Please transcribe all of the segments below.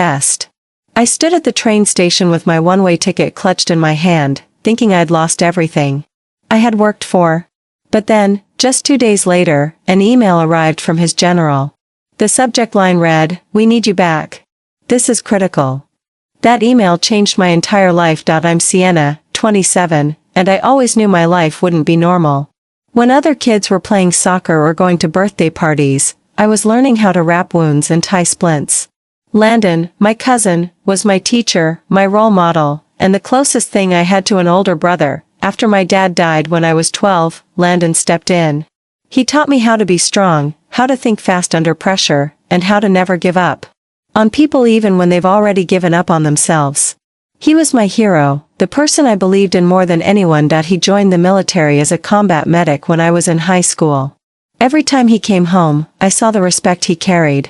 chest. I stood at the train station with my one-way ticket clutched in my hand, thinking I'd lost everything I had worked for. But then, just 2 days later, an email arrived from his general. The subject line read, "We need you back. This is critical." That email changed my entire life. I'm Sienna, 27, and I always knew my life wouldn't be normal. When other kids were playing soccer or going to birthday parties, I was learning how to wrap wounds and tie splints. Landon, my cousin, was my teacher, my role model, and the closest thing I had to an older brother. After my dad died when I was 12, Landon stepped in. He taught me how to be strong, how to think fast under pressure, and how to never give up on people even when they've already given up on themselves. He was my hero, the person I believed in more than anyone. He joined the military as a combat medic when I was in high school. Every time he came home, I saw the respect he carried.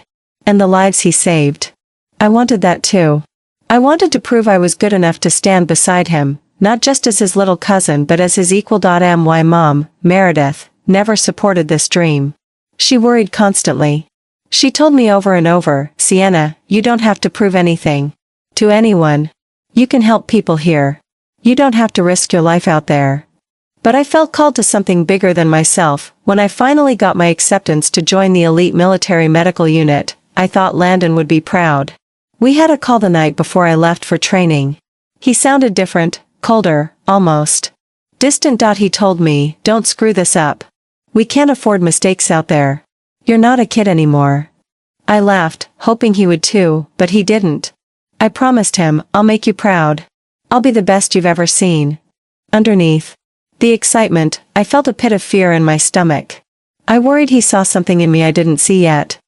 And the lives he saved. I wanted that too. I wanted to prove I was good enough to stand beside him, not just as his little cousin but as his equal. My mom, Meredith, never supported this dream. She worried constantly. She told me over and over, "Sienna, you don't have to prove anything to anyone. You can help people here. You don't have to risk your life out there." But I felt called to something bigger than myself. When I finally got my acceptance to join the elite military medical unit, I thought Landon would be proud. We had a call the night before I left for training. He sounded different, colder, almost distant. He told me, "Don't screw this up. We can't afford mistakes out there. You're not a kid anymore." I laughed, hoping he would too, but he didn't. I promised him, "I'll make you proud. I'll be the best you've ever seen." Underneath the excitement, I felt a pit of fear in my stomach. I worried he saw something in me I didn't see yet.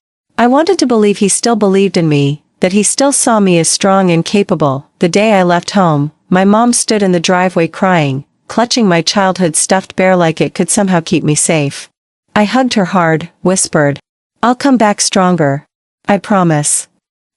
I wanted to believe he still believed in me, that he still saw me as strong and capable. The day I left home, my mom stood in the driveway crying, clutching my childhood stuffed bear like it could somehow keep me safe. I hugged her hard, whispered, "I'll come back stronger. I promise."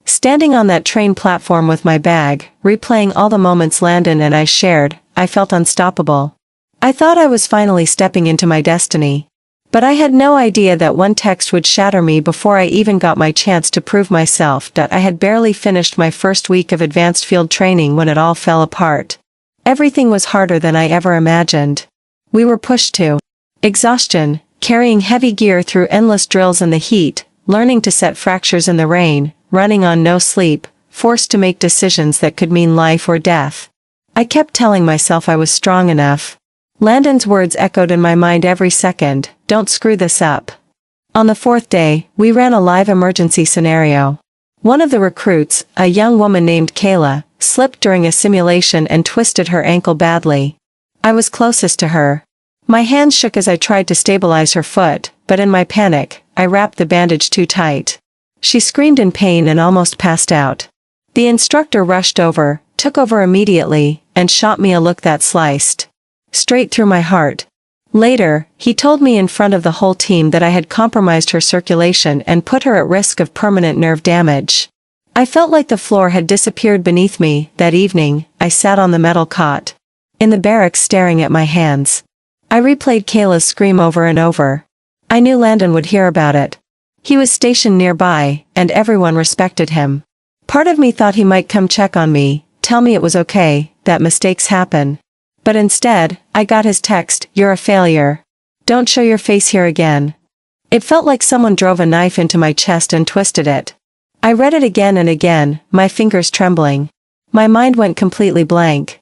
Standing on that train platform with my bag, replaying all the moments Landon and I shared, I felt unstoppable. I thought I was finally stepping into my destiny. But I had no idea that one text would shatter me before I even got my chance to prove myself. I had barely finished my first week of advanced field training when it all fell apart. Everything was harder than I ever imagined. We were pushed to exhaustion, carrying heavy gear through endless drills in the heat, learning to set fractures in the rain, running on no sleep, forced to make decisions that could mean life or death. I kept telling myself I was strong enough. Landon's words echoed in my mind every second, "Don't screw this up." On the 4th day, we ran a live emergency scenario. One of the recruits, a young woman named Kayla, slipped during a simulation and twisted her ankle badly. I was closest to her. My hands shook as I tried to stabilize her foot, but in my panic, I wrapped the bandage too tight. She screamed in pain and almost passed out. The instructor rushed over, took over immediately, and shot me a look that sliced straight through my heart. Later, he told me in front of the whole team that I had compromised her circulation and put her at risk of permanent nerve damage. I felt like the floor had disappeared beneath me. That evening, I sat on the metal cot in the barracks staring at my hands. I replayed Kayla's scream over and over. I knew Landon would hear about it. He was stationed nearby, and everyone respected him. Part of me thought he might come check on me, tell me it was okay, that mistakes happen. But instead, I got his text, "You're a failure. Don't show your face here again." It felt like someone drove a knife into my chest and twisted it. I read it again and again, my fingers trembling. My mind went completely blank.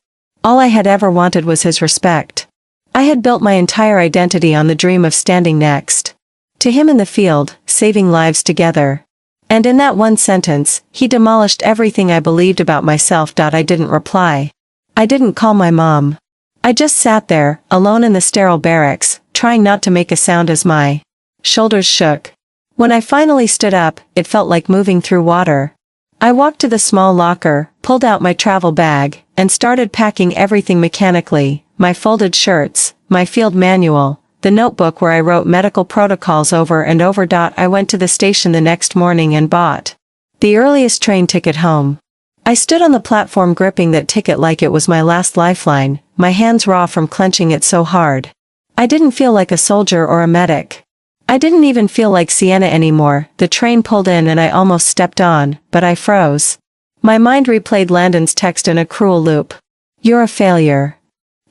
All I had ever wanted was his respect. I had built my entire identity on the dream of standing next to him in the field, saving lives together. And in that one sentence, he demolished everything I believed about myself. I didn't reply. I didn't call my mom. I just sat there, alone in the sterile barracks, trying not to make a sound as my shoulders shook. When I finally stood up, it felt like moving through water. I walked to the small locker, pulled out my travel bag, and started packing everything mechanically, my folded shirts, my field manual, the notebook where I wrote medical protocols over and over. I went to the station the next morning and bought the earliest train ticket home. I stood on the platform gripping that ticket like it was my last lifeline, my hands raw from clenching it so hard. I didn't feel like a soldier or a medic. I didn't even feel like Sienna anymore. The train pulled in and I almost stepped on, but I froze. My mind replayed Landon's text in a cruel loop. "You're a failure."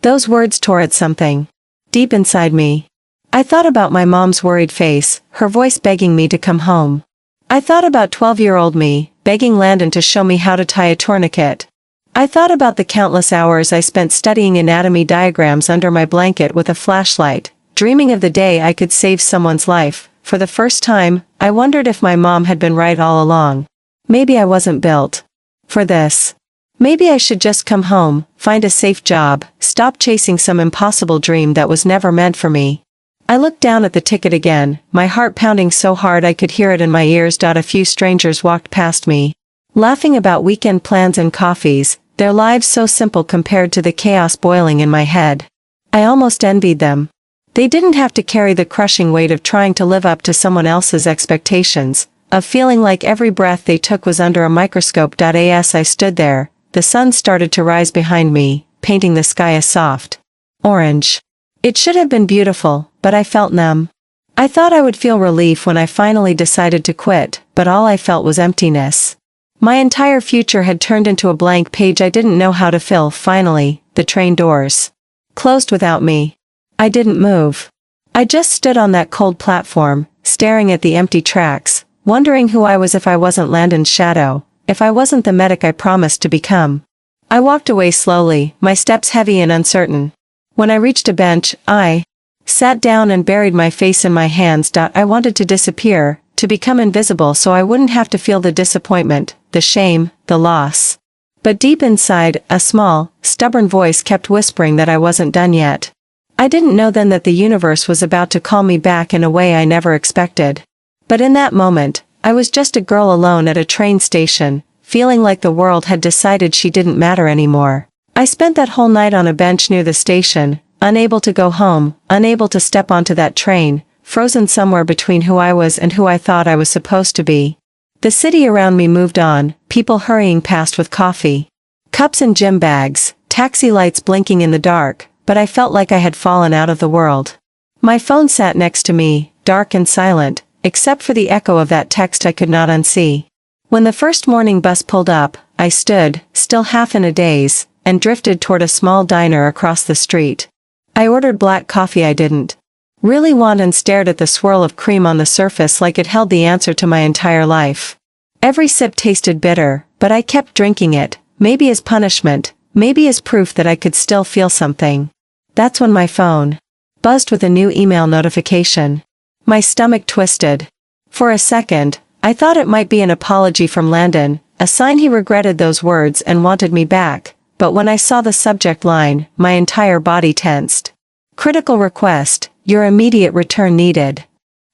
Those words tore at something deep inside me. I thought about my mom's worried face, her voice begging me to come home. I thought about 12-year-old me, begging Landon to show me how to tie a tourniquet. I thought about the countless hours I spent studying anatomy diagrams under my blanket with a flashlight, dreaming of the day I could save someone's life. For the first time, I wondered if my mom had been right all along. Maybe I wasn't built for this. Maybe I should just come home, find a safe job, stop chasing some impossible dream that was never meant for me. I looked down at the ticket again, my heart pounding so hard I could hear it in my ears. A few strangers walked past me, laughing about weekend plans and coffees, their lives so simple compared to the chaos boiling in my head. I almost envied them. They didn't have to carry the crushing weight of trying to live up to someone else's expectations, of feeling like every breath they took was under a microscope. As I stood there, the sun started to rise behind me, painting the sky a soft orange. It should have been beautiful, but I felt numb. I thought I would feel relief when I finally decided to quit, but all I felt was emptiness. My entire future had turned into a blank page I didn't know how to fill. Finally, the train doors closed without me. I didn't move. I just stood on that cold platform, staring at the empty tracks, wondering who I was if I wasn't Landon's shadow, if I wasn't the medic I promised to become. I walked away slowly, my steps heavy and uncertain. When I reached a bench, I sat down and buried my face in my hands. I wanted to disappear, to become invisible so I wouldn't have to feel the disappointment, the shame, the loss. But deep inside, a small, stubborn voice kept whispering that I wasn't done yet. I didn't know then that the universe was about to call me back in a way I never expected. But in that moment, I was just a girl alone at a train station, feeling like the world had decided she didn't matter anymore. I spent that whole night on a bench near the station, unable to go home, unable to step onto that train, frozen somewhere between who I was and who I thought I was supposed to be. The city around me moved on, people hurrying past with coffee cups and gym bags, taxi lights blinking in the dark, but I felt like I had fallen out of the world. My phone sat next to me, dark and silent, except for the echo of that text I could not unsee. When the first morning bus pulled up, I stood, still half in a daze, and drifted toward a small diner across the street. I ordered black coffee I didn't really want and stared at the swirl of cream on the surface like it held the answer to my entire life. Every sip tasted bitter, but I kept drinking it, maybe as punishment, maybe as proof that I could still feel something. That's when my phone buzzed with a new email notification. My stomach twisted. For a second, I thought it might be an apology from Landon, a sign he regretted those words and wanted me back. But when I saw the subject line, my entire body tensed. Critical request, your immediate return needed.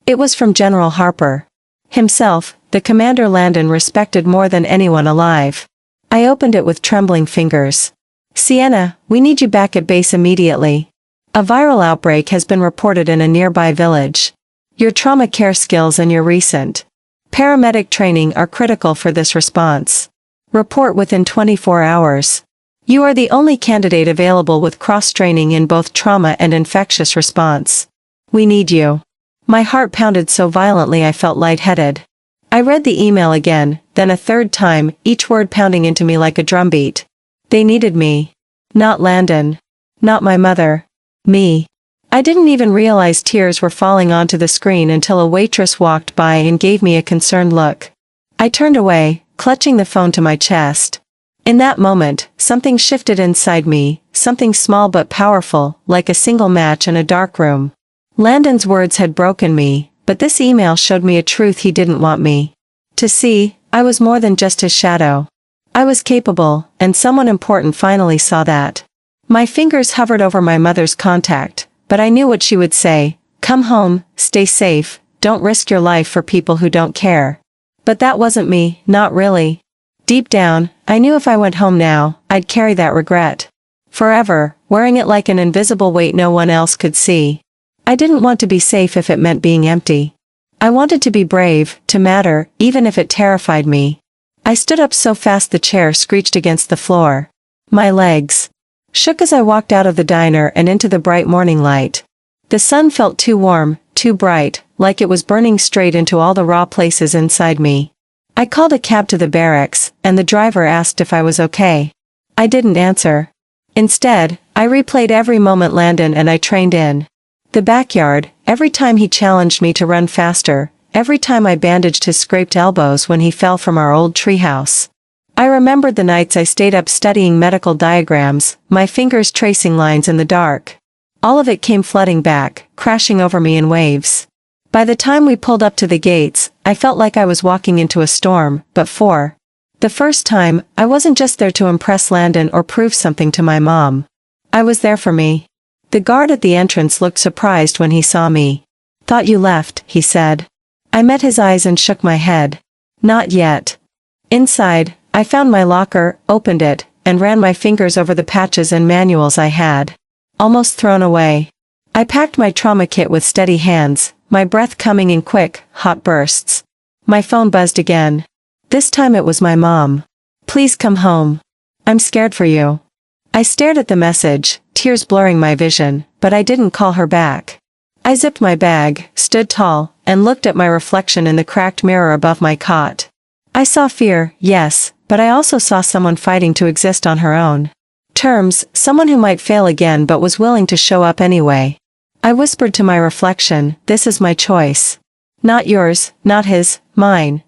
It was from General Harper himself, the commander Landon respected more than anyone alive. I opened it with trembling fingers. Sienna, we need you back at base immediately. A viral outbreak has been reported in a nearby village. Your trauma care skills and your recent paramedic training are critical for this response. Report within 24 hours. You are the only candidate available with cross-training in both trauma and infectious response. We need you. My heart pounded so violently I felt lightheaded. I read the email again, then a third time, each word pounding into me like a drumbeat. They needed me. Not Landon. Not my mother. Me. I didn't even realize tears were falling onto the screen until a waitress walked by and gave me a concerned look. I turned away, clutching the phone to my chest. In that moment, something shifted inside me, something small but powerful, like a single match in a dark room. Landon's words had broken me, but this email showed me a truth he didn't want me to see. I was more than just his shadow. I was capable, and someone important finally saw that. My fingers hovered over my mother's contact, but I knew what she would say. Come home, stay safe, don't risk your life for people who don't care. But that wasn't me, not really. Deep down, I knew if I went home now, I'd carry that regret forever, wearing it like an invisible weight no one else could see. I didn't want to be safe if it meant being empty. I wanted to be brave, to matter, even if it terrified me. I stood up so fast the chair screeched against the floor. My legs shook as I walked out of the diner and into the bright morning light. The sun felt too warm, too bright, like it was burning straight into all the raw places inside me. I called a cab to the barracks, and the driver asked if I was okay. I didn't answer. Instead, I replayed every moment Landon and I trained in the backyard, every time he challenged me to run faster, every time I bandaged his scraped elbows when he fell from our old treehouse. I remembered the nights I stayed up studying medical diagrams, my fingers tracing lines in the dark. All of it came flooding back, crashing over me in waves. By the time we pulled up to the gates, I felt like I was walking into a storm, but for the first time, I wasn't just there to impress Landon or prove something to my mom. I was there for me. The guard at the entrance looked surprised when he saw me. "Thought you left," he said. I met his eyes and shook my head. "Not yet." Inside, I found my locker, opened it, and ran my fingers over the patches and manuals I had almost thrown away. I packed my trauma kit with steady hands, my breath coming in quick, hot bursts. My phone buzzed again. This time it was my mom. "Please come home. I'm scared for you." I stared at the message, tears blurring my vision, but I didn't call her back. I zipped my bag, stood tall, and looked at my reflection in the cracked mirror above my cot. I saw fear, yes, but I also saw someone fighting to exist on her own terms, someone who might fail again but was willing to show up anyway. I whispered to my reflection, "This is my choice. Not yours, not his, mine."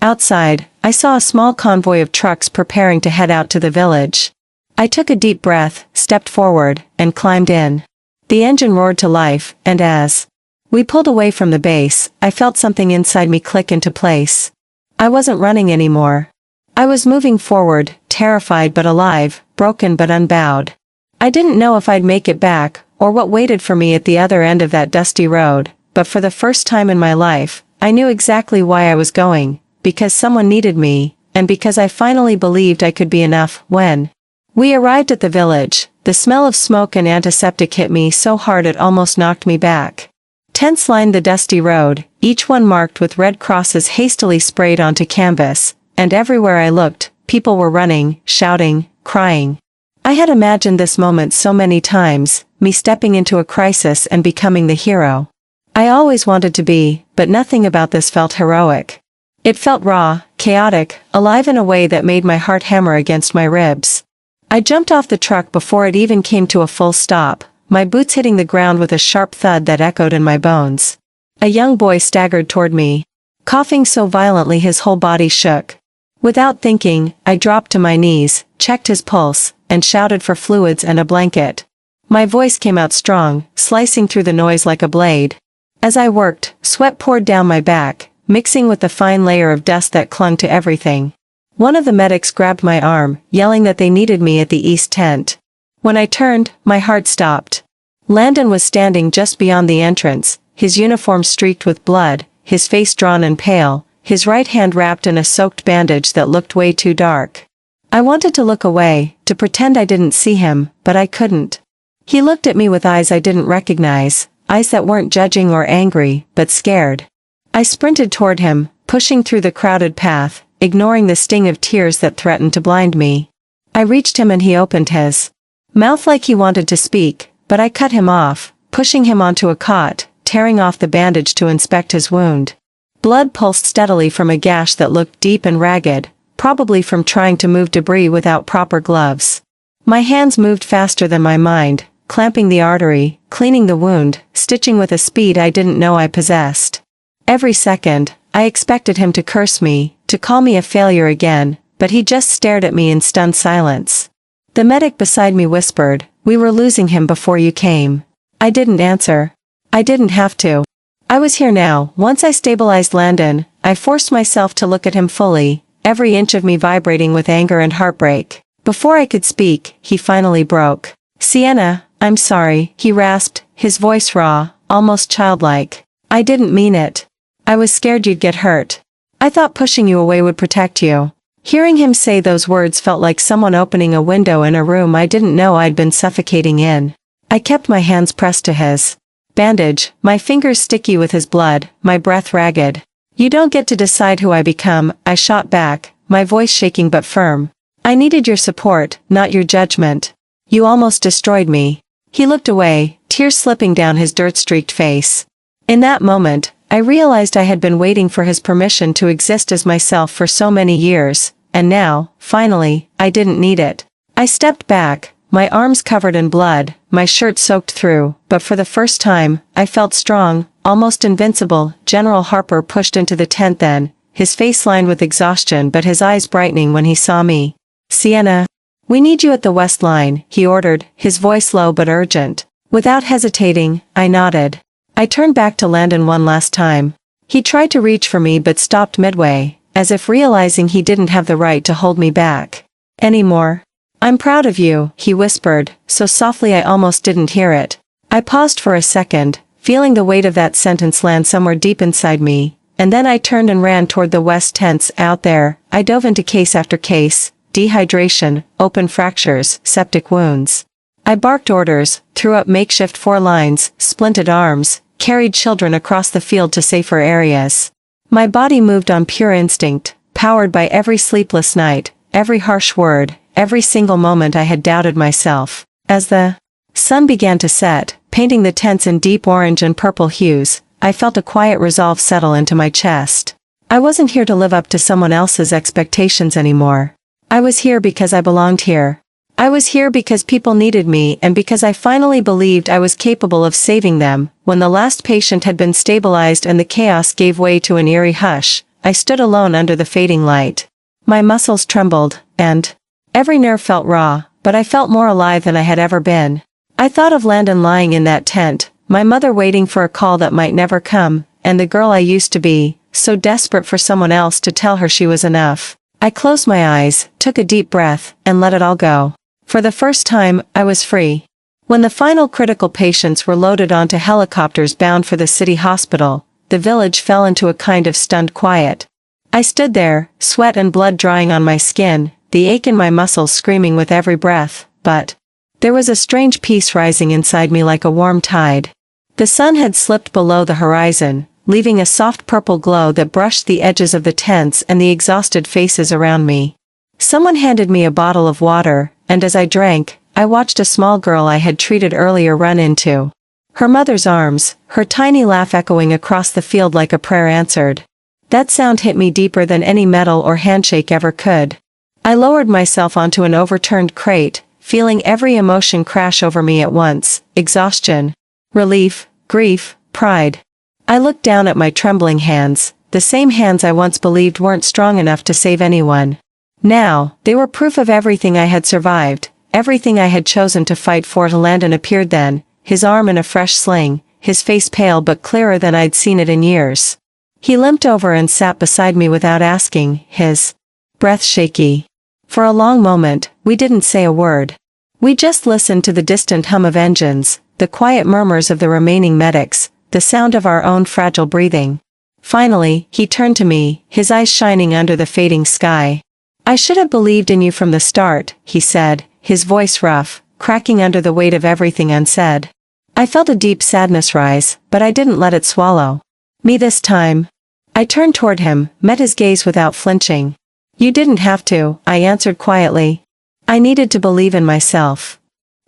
Outside, I saw a small convoy of trucks preparing to head out to the village. I took a deep breath, stepped forward, and climbed in. The engine roared to life, and as we pulled away from the base, I felt something inside me click into place. I wasn't running anymore. I was moving forward, terrified but alive, broken but unbowed. I didn't know if I'd make it back, or what waited for me at the other end of that dusty road, but for the first time in my life, I knew exactly why I was going, because someone needed me, and because I finally believed I could be enough. When we arrived at the village, the smell of smoke and antiseptic hit me so hard it almost knocked me back. Tents lined the dusty road, each one marked with red crosses hastily sprayed onto canvas, and everywhere I looked, people were running, shouting, crying. I had imagined this moment so many times, me stepping into a crisis and becoming the hero I always wanted to be, but nothing about this felt heroic. It felt raw, chaotic, alive in a way that made my heart hammer against my ribs. I jumped off the truck before it even came to a full stop, my boots hitting the ground with a sharp thud that echoed in my bones. A young boy staggered toward me, coughing so violently his whole body shook. Without thinking, I dropped to my knees, checked his pulse, and shouted for fluids and a blanket. My voice came out strong, slicing through the noise like a blade. As I worked, sweat poured down my back, mixing with the fine layer of dust that clung to everything. One of the medics grabbed my arm, yelling that they needed me at the east tent. When I turned, my heart stopped. Landon was standing just beyond the entrance, his uniform streaked with blood, his face drawn and pale, his right hand wrapped in a soaked bandage that looked way too dark. I wanted to look away, to pretend I didn't see him, but I couldn't. He looked at me with eyes I didn't recognize, eyes that weren't judging or angry, but scared. I sprinted toward him, pushing through the crowded path, ignoring the sting of tears that threatened to blind me. I reached him and he opened his mouth like he wanted to speak, but I cut him off, pushing him onto a cot, tearing off the bandage to inspect his wound. Blood pulsed steadily from a gash that looked deep and ragged, probably from trying to move debris without proper gloves. My hands moved faster than my mind, clamping the artery, cleaning the wound, stitching with a speed I didn't know I possessed. Every second, I expected him to curse me, to call me a failure again, but he just stared at me in stunned silence. The medic beside me whispered, "We were losing him before you came." I didn't answer. I didn't have to. I was here now. Once I stabilized Landon, I forced myself to look at him fully, every inch of me vibrating with anger and heartbreak. Before I could speak, he finally broke. "Sienna, I'm sorry," he rasped, his voice raw, almost childlike. "I didn't mean it. I was scared you'd get hurt. I thought pushing you away would protect you." Hearing him say those words felt like someone opening a window in a room I didn't know I'd been suffocating in. I kept my hands pressed to his bandage, my fingers sticky with his blood, my breath ragged. "You don't get to decide who I become," I shot back, my voice shaking but firm. "I needed your support, not your judgment. You almost destroyed me." He looked away, tears slipping down his dirt-streaked face. In that moment, I realized I had been waiting for his permission to exist as myself for so many years, and now, finally, I didn't need it. I stepped back, my arms covered in blood, my shirt soaked through, but for the first time, I felt strong, almost invincible. General Harper pushed into the tent then, his face lined with exhaustion but his eyes brightening when he saw me. "Sienna, we need you at the West Line," he ordered, his voice low but urgent. Without hesitating, I nodded. I turned back to Landon one last time. He tried to reach for me but stopped midway, as if realizing he didn't have the right to hold me back anymore. "I'm proud of you," he whispered, so softly I almost didn't hear it. I paused for a second, feeling the weight of that sentence land somewhere deep inside me, and then I turned and ran toward the West tents. Out there, I dove into case after case: dehydration, open fractures, septic wounds. I barked orders, threw up makeshift 4 lines, splinted arms, carried children across the field to safer areas. My body moved on pure instinct, powered by every sleepless night, every harsh word, every single moment I had doubted myself. As the sun began to set, painting the tents in deep orange and purple hues, I felt a quiet resolve settle into my chest. I wasn't here to live up to someone else's expectations anymore. I was here because I belonged here. I was here because people needed me and because I finally believed I was capable of saving them. When the last patient had been stabilized and the chaos gave way to an eerie hush, I stood alone under the fading light. My muscles trembled, and every nerve felt raw, but I felt more alive than I had ever been. I thought of Landon lying in that tent, my mother waiting for a call that might never come, and the girl I used to be, so desperate for someone else to tell her she was enough. I closed my eyes, took a deep breath, and let it all go. For the first time, I was free. When the final critical patients were loaded onto helicopters bound for the city hospital, the village fell into a kind of stunned quiet. I stood there, sweat and blood drying on my skin, the ache in my muscles screaming with every breath, but there was a strange peace rising inside me like a warm tide. The sun had slipped below the horizon, leaving a soft purple glow that brushed the edges of the tents and the exhausted faces around me. Someone handed me a bottle of water, and as I drank, I watched a small girl I had treated earlier run into her mother's arms, her tiny laugh echoing across the field like a prayer answered. That sound hit me deeper than any medal or handshake ever could. I lowered myself onto an overturned crate, feeling every emotion crash over me at once: exhaustion, relief, grief, pride. I looked down at my trembling hands, the same hands I once believed weren't strong enough to save anyone. Now, they were proof of everything I had survived, everything I had chosen to fight for. Landon appeared then, his arm in a fresh sling, his face pale but clearer than I'd seen it in years. He limped over and sat beside me without asking, his breath shaky. For a long moment, we didn't say a word. We just listened to the distant hum of engines, the quiet murmurs of the remaining medics, the sound of our own fragile breathing. Finally, he turned to me, his eyes shining under the fading sky. "I should have believed in you from the start," he said, his voice rough, cracking under the weight of everything unsaid. I felt a deep sadness rise, but I didn't let it swallow me this time. I turned toward him, met his gaze without flinching. "You didn't have to," I answered quietly. "I needed to believe in myself."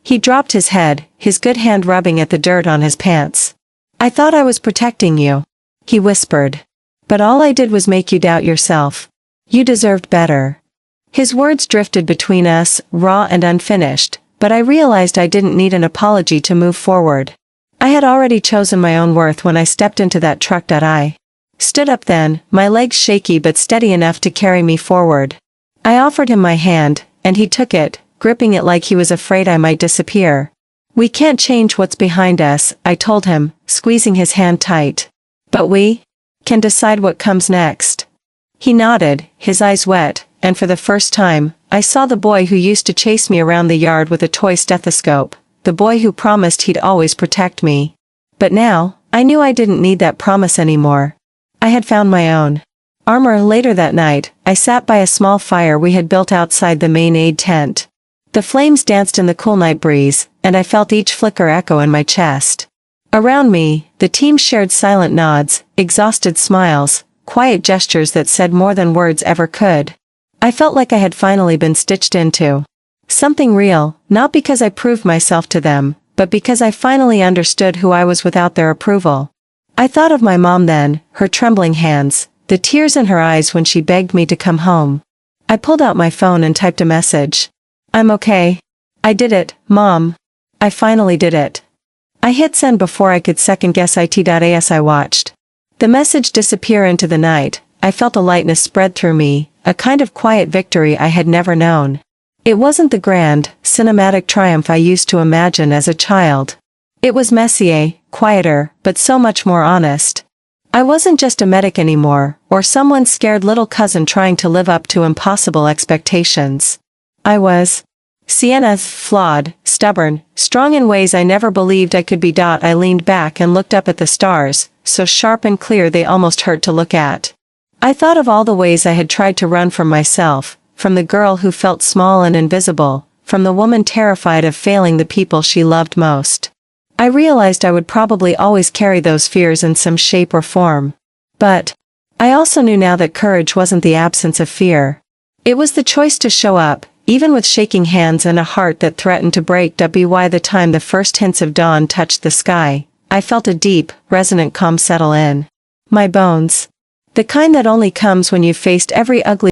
He dropped his head, his good hand rubbing at the dirt on his pants. "I thought I was protecting you," he whispered. "But all I did was make you doubt yourself. You deserved better." His words drifted between us, raw and unfinished, but I realized I didn't need an apology to move forward. I had already chosen my own worth when I stepped into that truck. I stood up then, my legs shaky but steady enough to carry me forward. I offered him my hand, and he took it, gripping it like he was afraid I might disappear. "We can't change what's behind us," I told him, squeezing his hand tight. "But we can decide what comes next." He nodded, his eyes wet, and for the first time, I saw the boy who used to chase me around the yard with a toy stethoscope, the boy who promised he'd always protect me. But now, I knew I didn't need that promise anymore. I had found my own armor. Later that night, I sat by a small fire we had built outside the main aid tent. The flames danced in the cool night breeze, and I felt each flicker echo in my chest. Around me, the team shared silent nods, exhausted smiles, quiet gestures that said more than words ever could. I felt like I had finally been stitched into something real, not because I proved myself to them, but because I finally understood who I was without their approval. I thought of my mom then, her trembling hands, the tears in her eyes when she begged me to come home. I pulled out my phone and typed a message. I'm okay. I did it, Mom. I finally did it. I hit send before I could second guess it. As I watched the message disappear into the night, I felt a lightness spread through me, a kind of quiet victory I had never known. It wasn't the grand, cinematic triumph I used to imagine as a child. It was messier, quieter, but so much more honest. I wasn't just a medic anymore, or someone's scared little cousin trying to live up to impossible expectations. I was Sienna, flawed, stubborn, strong in ways I never believed I could be. I leaned back and looked up at the stars, so sharp and clear they almost hurt to look at. I thought of all the ways I had tried to run from myself, from the girl who felt small and invisible, from the woman terrified of failing the people she loved most. I realized I would probably always carry those fears in some shape or form. But I also knew now that courage wasn't the absence of fear. It was the choice to show up, even with shaking hands and a heart that threatened to break. By the time the first hints of dawn touched the sky, I felt a deep, resonant calm settle in my bones. The kind that only comes when you've faced every ugly